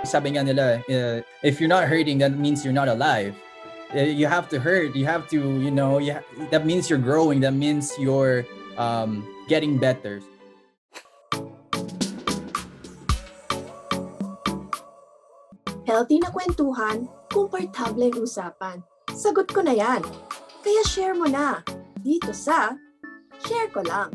sabi nga nila, if you're not hurting, that means you're not alive. You have to hurt. You have to, that means you're growing. That means you're getting better. Healthy na kwentuhan, komportable ang usapan. Sagot ko na yan. Kaya share mo na. Dito sa Share Ko Lang.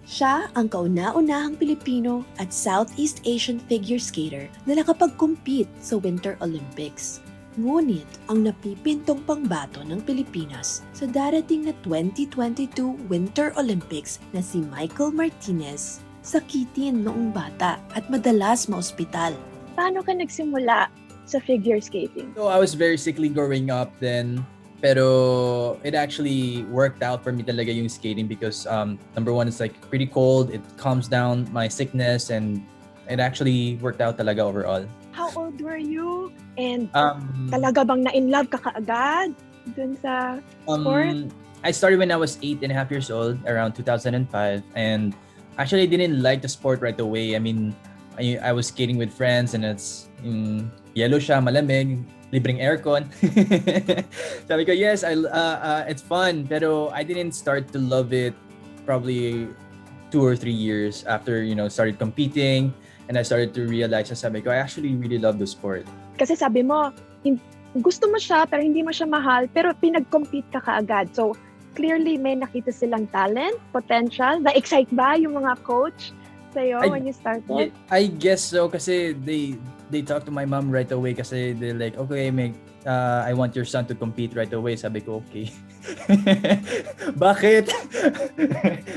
Siya ang kauna-unahang Pilipino at Southeast Asian figure skater na nakapag-compete sa Winter Olympics. Ngunit ang napipintong pangbato ng Pilipinas sa darating na 2022 Winter Olympics na si Michael Martinez, sakitin noong bata at madalas maospital. Paano ka nagsimula sa figure skating? So I was very sickly growing up then. Pero it actually worked out for me talaga yung skating because number one, it's like pretty cold. It calms down my sickness and it actually worked out talaga overall. How old were you? And talaga bang na-in-love ka kaagad dun sa sport? I started when I was 8.5 years old, around 2005. And actually, I didn't like the sport right away. I mean, I was skating with friends and it's yellow siya, malamig, libreng aircon. Sabi ko, yes, it's fun. Pero I didn't start to love it probably 2 or 3 years after, started competing. And I started to realize, sabi ko, I actually really love the sport. Kasi sabi mo, gusto mo siya pero hindi mo siya mahal, pero pinag-compete ka kaagad. So, clearly may nakita silang talent, potential. Na-excite ba yung mga coach sa'yo when you started? I guess so kasi they talked to my mom right away kasi they're like, okay, I want your son to compete right away. Sabi ko, okay. Bakit?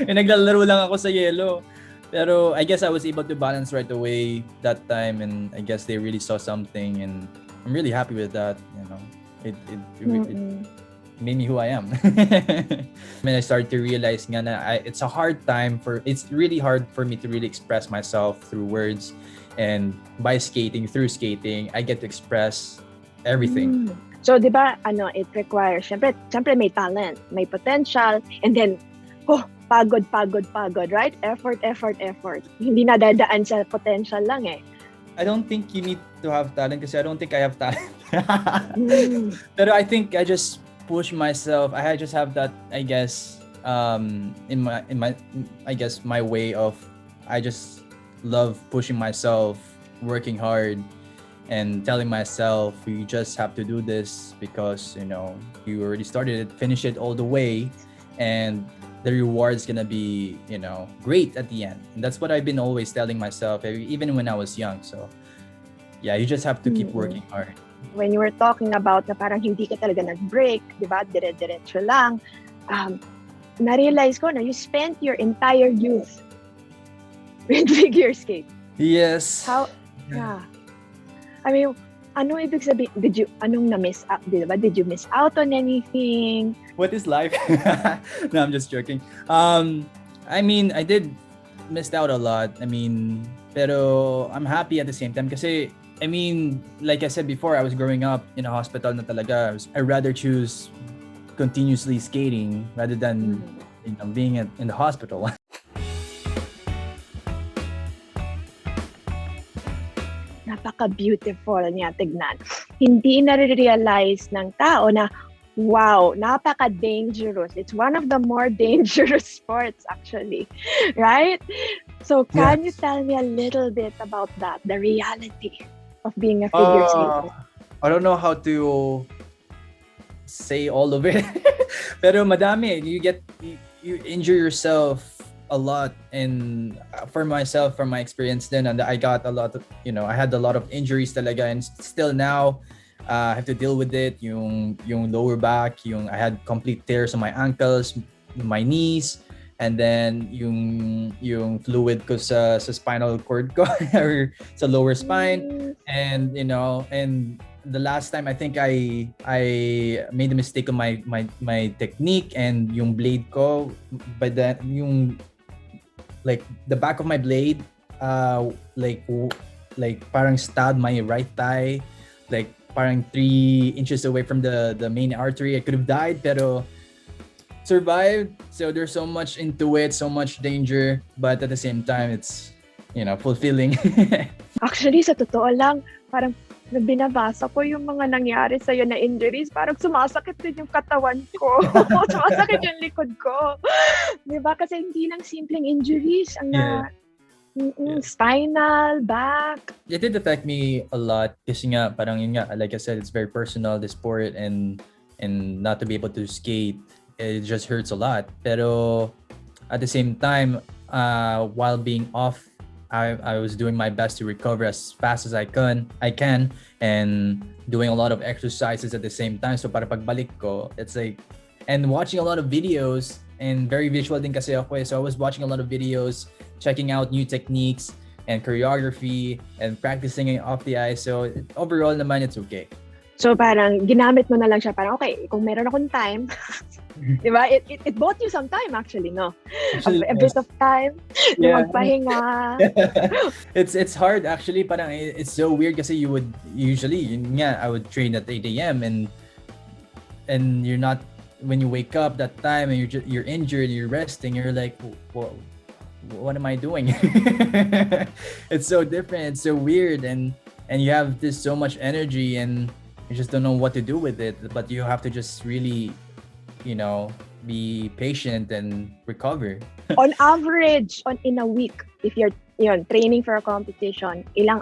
Naglalaro lang ako sa yellow. Pero I guess I was able to balance right away that time and I guess they really saw something and I'm really happy with that. It made me who I am. When I started to realize nga na it's really hard for me to really express myself through words, and by through skating, I get to express everything. So, di ba, it requires, syempre may talent, may potential, and then, pagod, right? Effort. Hindi nadadaan sa potential lang eh. I don't think you need to have talent kasi I don't think I have talent. Pero I think I just push myself. I just have that, I guess, in my I guess my way of, I just love pushing myself, working hard, and telling myself you just have to do this because you already started it, finish it all the way, and the reward is gonna be great at the end. And that's what I've been always telling myself, even when I was young. So yeah, you just have to keep working hard. When you were talking about na parang hindi ka talaga nag-break, di ba? Dire-diretso lang. Na-realize ko na you spent your entire youth with figure skate. Yes. How? Yeah. I mean, ano ibig sabihin? Anong na-miss out? Diba? Did you miss out on anything? What is life? No, I'm just joking. I mean, I did miss out a lot. I mean, pero I'm happy at the same time kasi, I mean, like I said before, I was growing up in a hospital na talaga. I'd rather choose continuously skating rather than being in the hospital. Napaka-beautiful niya tignan. Hindi na-realize ng tao na, wow, napaka-dangerous. It's one of the more dangerous sports actually. Right? So can you tell me a little bit about that, the reality of being a figure skater? I don't know how to say all of it. Pero madami. You injure yourself a lot, and for myself, from my experience then, and I got a lot of, I had a lot of injuries talaga, and still now I have to deal with it. Yung lower back, I had complete tears on my ankles, my knees, and then yung fluid ko sa spinal cord ko or sa lower spine, and and the last time I think I made a mistake on my technique, and yung blade ko, but then like the back of my blade like parang stabbed my right thigh, like parang 3 inches away from the main artery. I could have died pero survived. So there's so much into it, so much danger, but at the same time it's fulfilling. Actually, sa totoo lang, parang binabasa ko yung mga nangyari sa'yo na injuries, parang sumasakit din yung katawan ko. Sumasakit yung likod ko. Diba? Kasi hindi lang simpleng injuries. Ang Yeah. spinal, back. It did affect me a lot kasi nga parang yun nga, like I said, it's very personal, the sport, and not to be able to skate, it just hurts a lot. Pero at the same time, while being off, I was doing my best to recover as fast as I can, and doing a lot of exercises at the same time. So para pagbalik ko, it's like, and watching a lot of videos, and very visual din kasi ako eh. So I was watching a lot of videos, checking out new techniques and choreography and practicing it off the ice. So overall naman, it's okay. So parang ginamit mo na lang siya, parang okay, kung meron akong time, di ba? It bought you some time actually, no? Actually, A bit of time, Yeah. magpahinga. It's hard actually, parang it's so weird kasi you would usually, yun nga, I would train at 8 a.m. and you're not, when you wake up that time and you're injured, you're resting, you're like, what am I doing? It's so different, it's so weird, and you have this so much energy and you just don't know what to do with it, but you have to just really, be patient and recover. On average, in a week, if you're training for a competition, ilang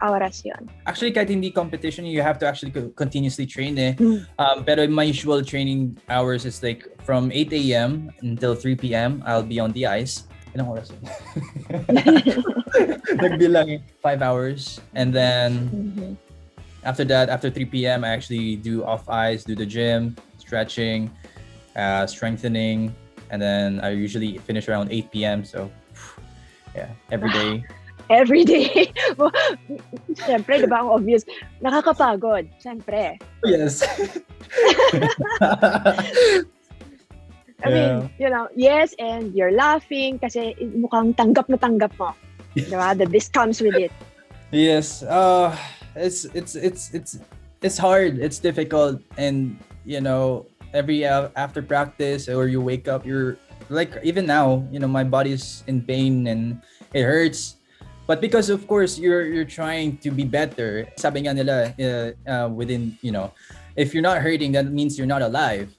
oras yun? Actually, kahit hindi competition, you have to actually continuously train eh. Pero my usual training hours is like from 8 a.m. until 3 p.m. I'll be on the ice. Ilang oras yun? Nagbilang 5 hours. And then after that, after 3 p.m., I actually do off ice, do the gym, stretching, strengthening, and then I usually finish around 8 p.m. So, yeah, every day. Every day. Siyempre, di ba ang obvious, nakakapagod. Siyempre. Yes. I mean, yes, and you're laughing kasi mukhang tanggap na tanggap mo. Di ba? That this comes with it. Yes. It's hard. It's difficult, and every after practice or you wake up, you're like, even now, my body's in pain and it hurts. But because of course you're trying to be better. Sabi nga nila, within, if you're not hurting, that means you're not alive.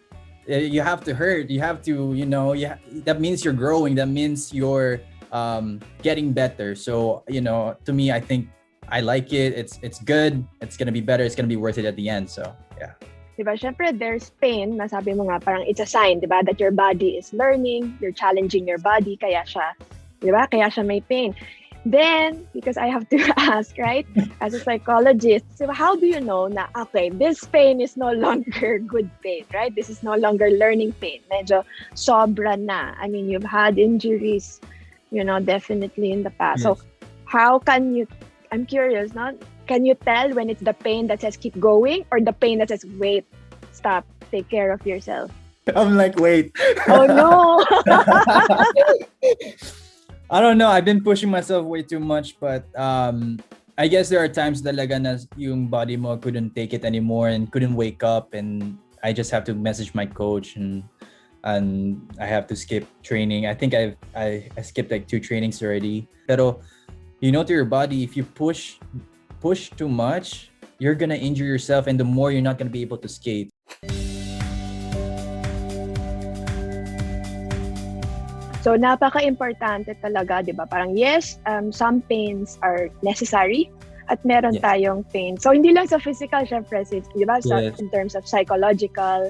You have to hurt. You have to, that means you're growing. That means you're getting better. So, to me, I think I like it. It's good. It's gonna be better. It's gonna be worth it at the end. So, yeah. Diba? Siyempre, there's pain. Nasabi mo nga, parang it's a sign, diba? That your body is learning. You're challenging your body. Kaya siya, diba? Kaya siya may pain. Then, because I have to ask, right? As a psychologist, so how do you know na, okay, this pain is no longer good pain, right? This is no longer learning pain. Medyo sobra na. I mean, you've had injuries, definitely in the past. Yes. So, how can you, I'm curious, no? Can you tell when it's the pain that says keep going or the pain that says wait, stop, take care of yourself? I'm like, wait. Oh no! I don't know. I've been pushing myself way too much, but I guess there are times talaga na yung body mo couldn't take it anymore and couldn't wake up, and I just have to message my coach and I have to skip training. I think I skipped like 2 trainings already. Pero to your body, if you push too much, you're gonna injure yourself, and the more you're not gonna be able to skate. So, napaka-importante talaga, di ba? Parang yes, some pains are necessary at meron Yes. tayong pain. So, hindi lang sa physical, syempre, di ba? So, Yes. in terms of psychological,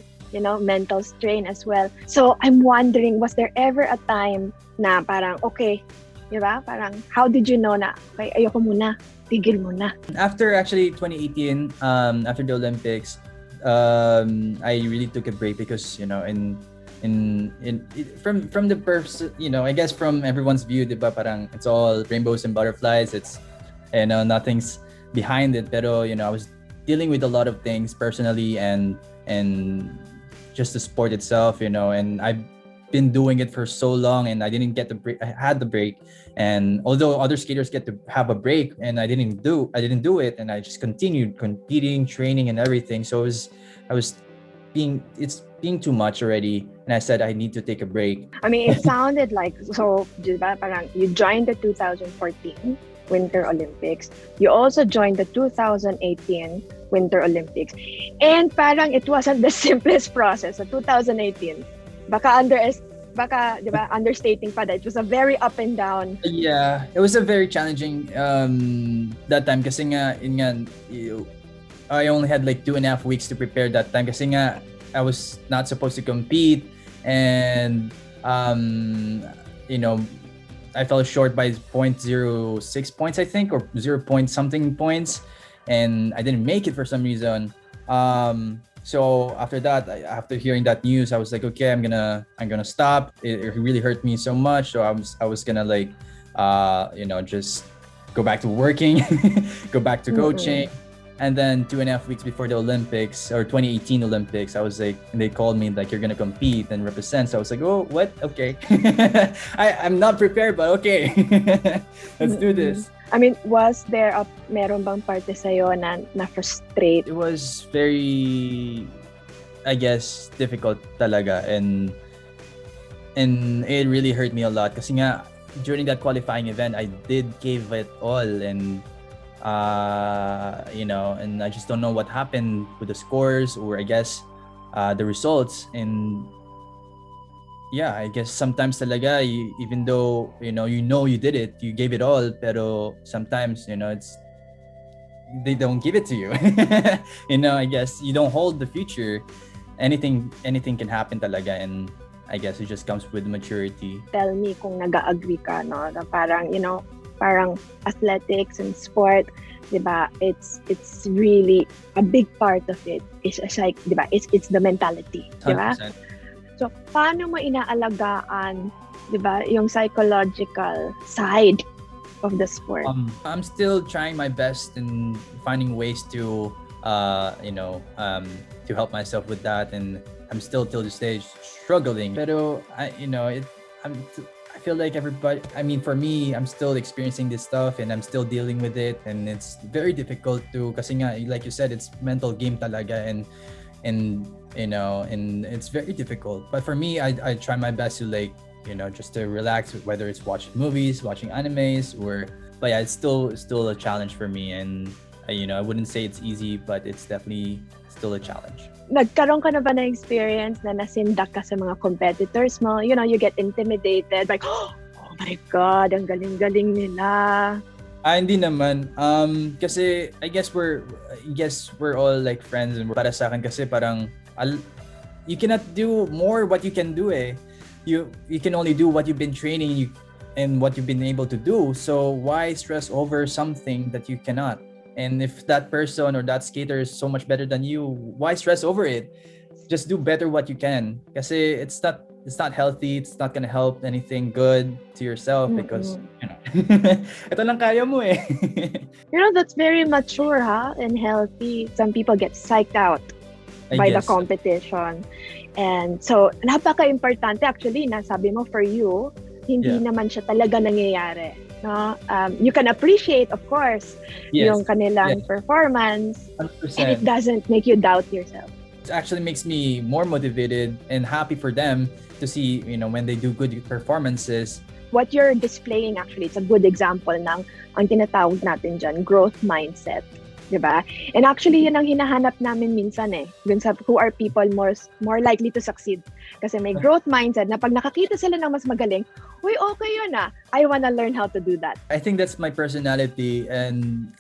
mental strain as well. So, I'm wondering, was there ever a time na parang, okay, di ba? Parang, how did you know na, okay, ayoko muna, tigil muna? After actually 2018, after the Olympics, I really took a break because from the person, I guess from everyone's view, diba, parang it's all rainbows and butterflies. It's nothing's behind it. Pero I was dealing with a lot of things personally and just the sport itself, and I've been doing it for so long and I didn't get the break. I had the break, and although other skaters get to have a break and I didn't do it, and I just continued competing, training and everything. So it's being too much already, and I said I need to take a break. I mean, it sounded like, so, diba, parang you joined the 2014 Winter Olympics. You also joined the 2018 Winter Olympics. And parang it wasn't the simplest process. So 2018, diba, understating pa that. It was a very up and down. Yeah, it was a very challenging that time kasi nga, I only had like 2.5 weeks to prepare that time kasi nga I was not supposed to compete, and I fell short by 0.06 points, I think, or 0 point something points, and I didn't make it for some reason. So after that, after hearing that news, I was like, okay, I'm gonna stop. It really hurt me so much, so I was gonna like just go back to working, go back to coaching. And then 2.5 weeks before the Olympics, or 2018 Olympics, I was like, and they called me like, you're gonna compete and represent. So I was like, oh, what? Okay. I'm not prepared, but okay. Let's do this. I mean, was there meron bang parte sa'yo na frustrate? It was very, I guess, difficult talaga, and it really hurt me a lot kasi nga during that qualifying event, I did give it all, and and I just don't know what happened with the scores, or I guess the results. And yeah, I guess sometimes talaga, even though you did it, you gave it all, pero sometimes it's they don't give it to you. I guess you don't hold the future. Anything can happen talaga, and I guess it just comes with maturity. Tell me kung nag-agree ka, no? Na parang athletics and sport, diba? It's really a big part of it. It's like, diba? It's the mentality, diba? 100%. So, paano mo inaalagaan, diba, yung psychological side of the sport? I'm still trying my best in finding ways to to help myself with that, and I'm still till this stage struggling. Pero I feel like everybody, for me, I'm still experiencing this stuff, and I'm still dealing with it, and it's very difficult to, kasi nga, like you said, it's mental game talaga, and it's very difficult. But for me, I try my best to just to relax, whether it's watching movies, watching animes, but yeah, it's still a challenge for me, and I wouldn't say it's easy, but it's definitely still a challenge. Nagkaroon ka na ba na experience na nasindak ka sa mga competitors mo? You get intimidated, like, oh my God, ang galing-galing nila. Hindi naman. Kasi I guess we're all like friends, and para sa akin kasi parang you cannot do more what you can do eh. You can only do what you've been training and what you've been able to do. So why stress over something that you cannot? And if that person or that skater is so much better than you, why stress over it? Just do better what you can. Kasi it's not healthy. It's not gonna help anything good to yourself, because ito lang kaya mo eh. That's very mature, and healthy. Some people get psyched out by the competition. And so, napaka-importante actually, sabi mo, for you, hindi naman siya talaga nangyayari. No? You can appreciate, of course, yung kanilang performance, 100%. and it doesn't make you doubt yourself. It actually makes me more motivated and happy for them to see, when they do good performances. What you're displaying, actually, it's a good example ng ang tinatawag natin dyan, growth mindset. Diba? And actually, yun ang hinahanap namin minsan eh. Dun sa who are people more likely to succeed. Kasi may growth mindset na pag nakakita sila ng mas magaling, uy, okay yun ah. I wanna learn how to do that. I think that's my personality, and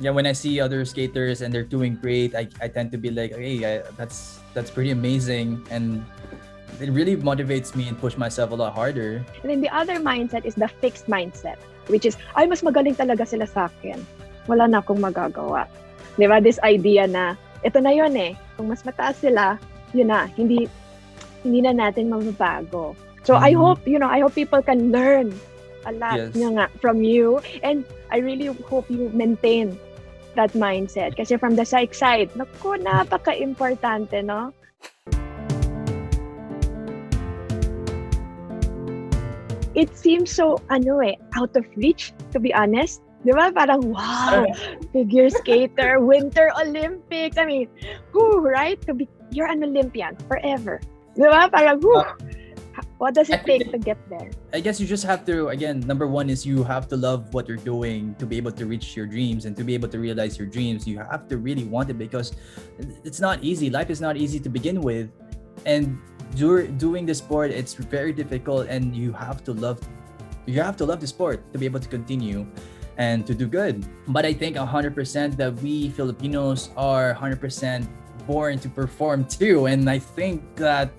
when I see other skaters and they're doing great, I tend to be like, hey, that's pretty amazing, and it really motivates me and push myself a lot harder. And then the other mindset is the fixed mindset, which is, ay, mas magaling talaga sila sa akin. Wala na akong magagawa. Diba? This idea na, ito na yun eh. Kung mas mataas sila, yun na, hindi na natin mababago. So I hope people can learn a lot from you, and I really hope you maintain that mindset. Kasi from the psych side, naku, napaka-importante, no? It seems so, out of reach, to be honest. Di ba? Parang, wow, figure skater, Winter Olympics. I mean, right? To be you're an Olympian forever. Di ba? Parang, what does it take to get there? I guess you just have to, again, number one is you have to love what you're doing to be able to reach your dreams and to be able to realize your dreams. You have to really want it because it's not easy. Life is not easy to begin with. And doing the sport, it's very difficult, and you have to love the sport to be able to continue and to do good. But I think 100% that we Filipinos are 100% born to perform too. And I think a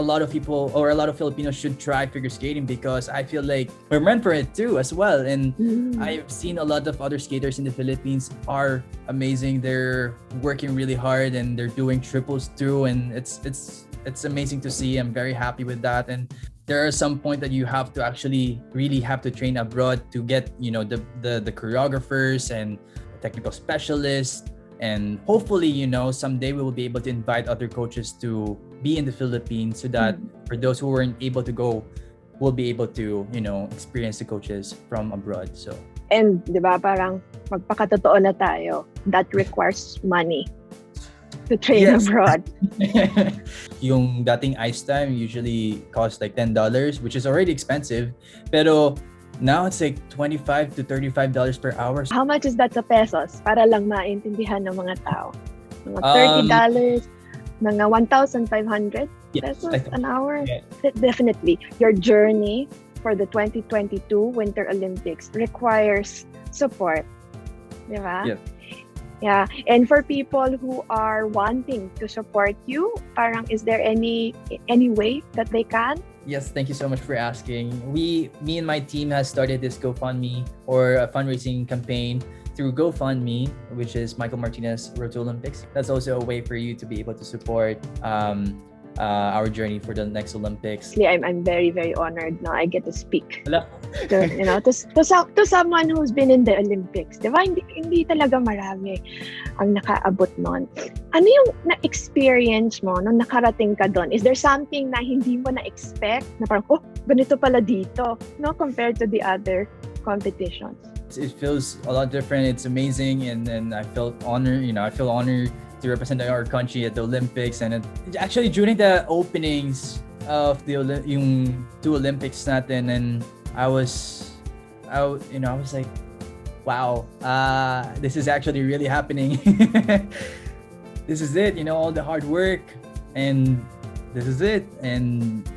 lot of people or a lot of Filipinos should try figure skating because I feel like we're meant for it too as well. And I've seen a lot of other skaters in the Philippines are amazing. They're working really hard and they're doing triples too. And it's amazing to see. I'm very happy with that. And there are some point that you have to actually really have to train abroad to get, the choreographers and technical specialists. And hopefully, someday we will be able to invite other coaches to be in the Philippines so that for those who weren't able to go, we'll be able to, experience the coaches from abroad. So. And, di ba, parang magpakatotoo na tayo. That requires money to train abroad. Yung dating ice time usually costs like $10, which is already expensive. Pero now it's like $25 to $35 per hour. How much is that sa pesos? Para lang maintindihan ng mga tao. Mga $30, mga 1,500 pesos an hour. Yeah. Definitely. Your journey for the 2022 Winter Olympics requires support. Di ba? Yeah. Yeah. And for people who are wanting to support you, parang is there any way that they can? Yes, thank you so much for asking. Me and my team has started this GoFundMe or a fundraising campaign through GoFundMe, which is Michael Martinez Road to Olympics. That's also a way for you to be able to support our journey for the next Olympics. I'm very, very honored now I get to speak. Hello. To someone who's been in the Olympics. Di ba? Hindi talaga marami ang nakaabot nun. Ano yung na-experience mo nung nakarating ka doon? Is there something na hindi mo na-expect? Na parang, ganito pala dito, no? Compared to the other competitions. It feels a lot different. It's amazing, and I felt honored. I feel honored to represent our country at the Olympics. And actually during the openings of yung two Olympics natin, and I was like, wow, this is actually really happening. This is it, all the hard work, and this is it. And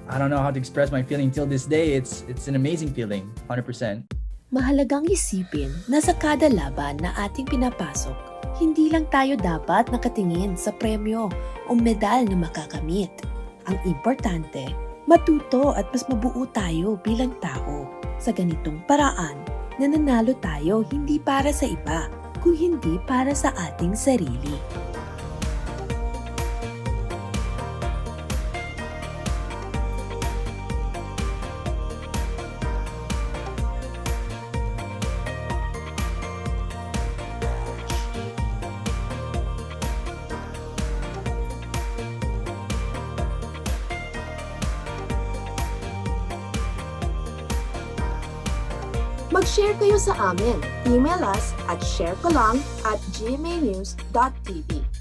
I don't know how to express my feeling till this day. It's an amazing feeling, 100%. Mahalagang isipin na sa kada laban na ating pinapasok, hindi lang tayo dapat nakatingin sa premyo o medal na makakamit. Ang importante, matuto at mas mabuo tayo bilang tao. Sa ganitong paraan, nananalo tayo hindi para sa iba, kung hindi para sa ating sarili. Mag-share kayo sa amin. Email us at sharekolang@gmanews.tv.